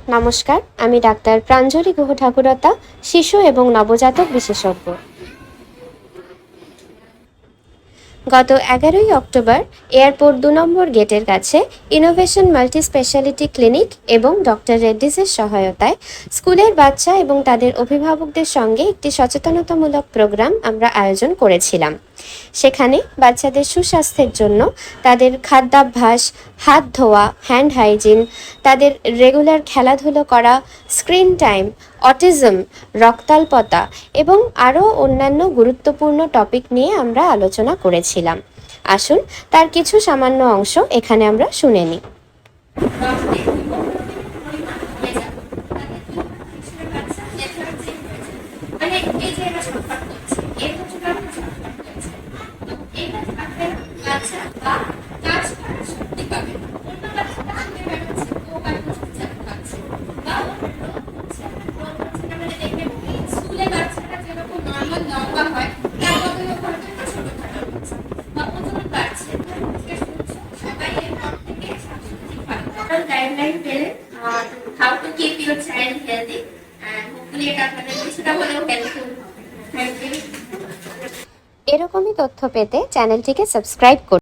নমস্কার, আমি ডাক্তার প্রাঞ্জলি গুহ ঠাকুরতা, শিশু এবং নবজাতক বিশেষজ্ঞ। গত 11ই অক্টোবর এয়ারপোর্ট 2 নম্বর গেটের কাছে ইনোভেশন মাল্টি স্পেশালিটি ক্লিনিক এবং ডক্টর রেড্ডিসের সহায়তায় স্কুলের বাচ্চা এবং তাদের অভিভাবকদের সঙ্গে একটি সচেতনতামূলক প্রোগ্রাম আমরা আয়োজন করেছিলাম। সেখানে বাচ্চাদের সুস্বাস্থ্যের জন্য তাদের খাদ্যাভ্যাস, হাত ধোয়া, হ্যান্ড হাইজিন, তাদের রেগুলার খেলাধুলো করা, স্ক্রিন টাইম, অটিজম, রক্তাল্পতা এবং আরও অন্যান্য গুরুত্বপূর্ণ টপিক নিয়ে আমরা আলোচনা করেছিলাম। আসুন তার কিছু সামান্য অংশ এখানে আমরা শুনে নিই। Guideline পেলে how to keep your child healthy and hopefully এটা আপনাদের কিছুটা হলেও হেল্পফুল হবে। Thank you. এরকমই তথ্য পেতে চ্যানেলটিকে সাবস্ক্রাইব করুন।